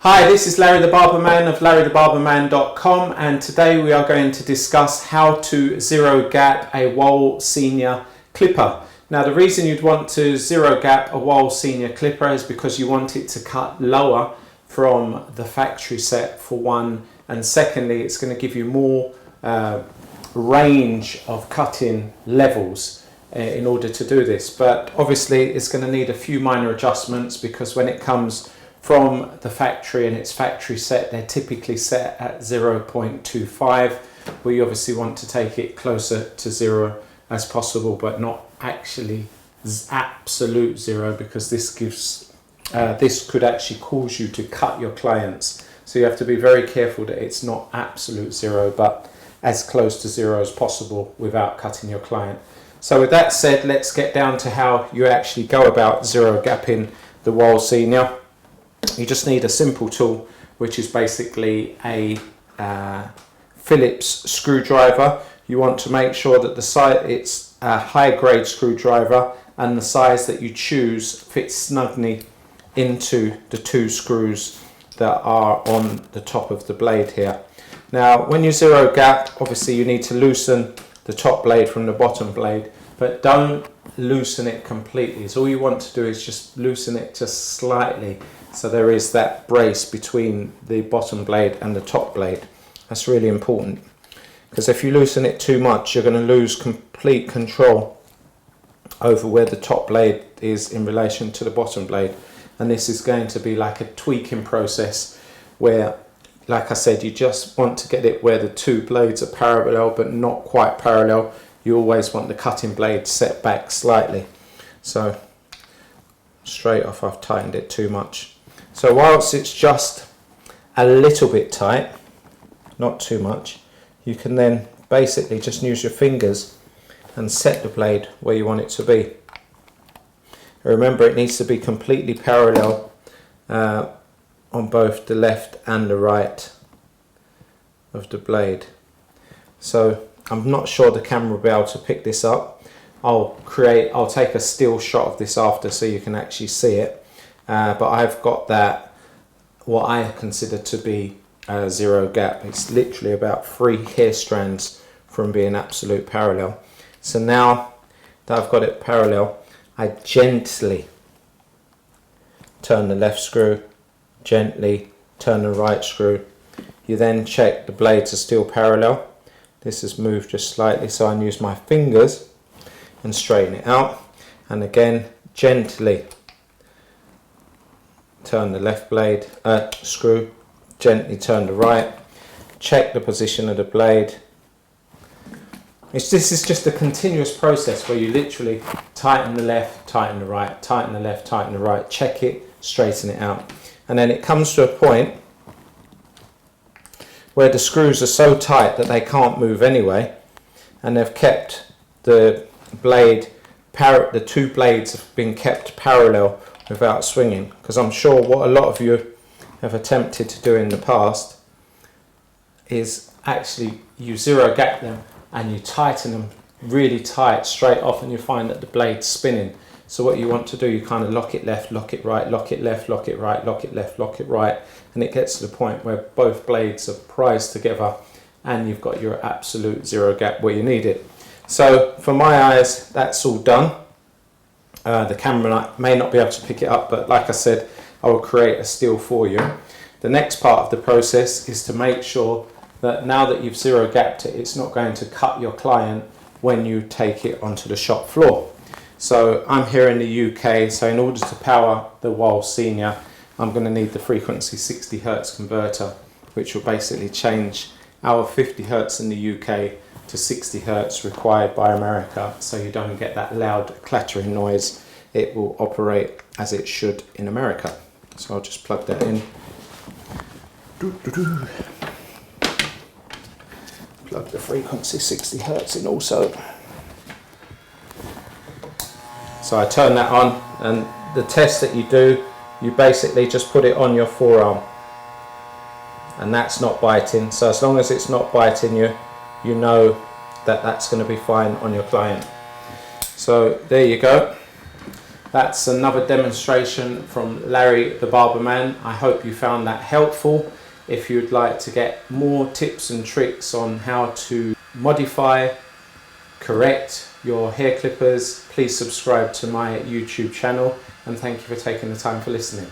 Hi, this is Larry the Barberman of larrythebarberman.com, and today we are going to discuss how to zero gap a Wahl Senior Clipper. Now, the reason you'd want to zero gap a Wahl Senior Clipper is because you want it to cut lower from the factory set, for one, and secondly, it's going to give you more range of cutting levels in order to do this. But obviously it's going to need a few minor adjustments, because when it comes from the factory and it's factory set, they're typically set at 0.25. We obviously want to take it closer to zero as possible, but not actually absolute zero, because this could actually cause you to cut your clients. So you have to be very careful that it's not absolute zero, but as close to zero as possible without cutting your client. So with that said, let's get down to how you actually go about zero gapping the Wahl Senior. You just need a simple tool, which is basically a Phillips screwdriver. You want to make sure that the size, it's a high grade screwdriver, and the size that you choose fits snugly into the two screws that are on the top of the blade here. Now, when you zero gap, obviously you need to loosen the top blade from the bottom blade, but don't loosen it completely. So all you want to do is just loosen it just slightly, so there is that brace between the bottom blade and the top blade. That's really important, because if you loosen it too much, you're going to lose complete control over where the top blade is in relation to the bottom blade. And this is going to be like a tweaking process where, like I said, you just want to get it where the two blades are parallel but not quite parallel. You always want the cutting blade set back slightly. So straight off, I've tightened it too much. So whilst it's just a little bit tight, not too much, you can then basically just use your fingers and set the blade where you want it to be. Remember, it needs to be completely parallel on both the left and the right of the blade. So I'm not sure the camera will be able to pick this up. I'll take a still shot of this after so you can actually see it. But I've got that, what I consider to be a zero gap. It's literally about 3 hair strands from being absolute parallel. So now that I've got it parallel, I gently turn the left screw, gently turn the right screw. You then check the blades are still parallel. This has moved just slightly, so I use my fingers and straighten it out. And again, gently turn the left blade screw, gently turn the right, check the position of the blade. This is just a continuous process where you literally tighten the left, tighten the right, tighten the left, tighten the right, check it, straighten it out. And then it comes to a point where the screws are so tight that they can't move anyway, and they've kept the blade, the two blades have been kept parallel without swinging. Because I'm sure what a lot of you have attempted to do in the past is actually you zero gap them and you tighten them really tight straight off, and you find that the blade's spinning. So what you want to do, you kind of lock it left, lock it right, lock it left, lock it right, lock it left, lock it right, and it gets to the point where both blades are prized together and you've got your absolute zero gap where you need it. So for my eyes, that's all done. The camera may not be able to pick it up, but like I said, I will create a still for you. The next part of the process is to make sure that now that you've zero gapped it, it's not going to cut your client when you take it onto the shop floor. So I'm here in the UK, so in order to power the Wahl Senior, I'm going to need the frequency 60 Hz converter, which will basically change our 50 Hz in the UK to 60 Hz required by America, so you don't get that loud clattering noise. It will operate as it should in America. So I'll just plug that in. Plug the frequency 60 Hz in also. So I turn that on, and the test that you do, you basically just put it on your forearm, and that's not biting. So as long as it's not biting you, you know that that's going to be fine on your client. So there you go. That's another demonstration from Larry the Barberman. I hope you found that helpful. If you'd like to get more tips and tricks on how to modify, correct your hair clippers, please subscribe to my YouTube channel, and thank you for taking the time for listening.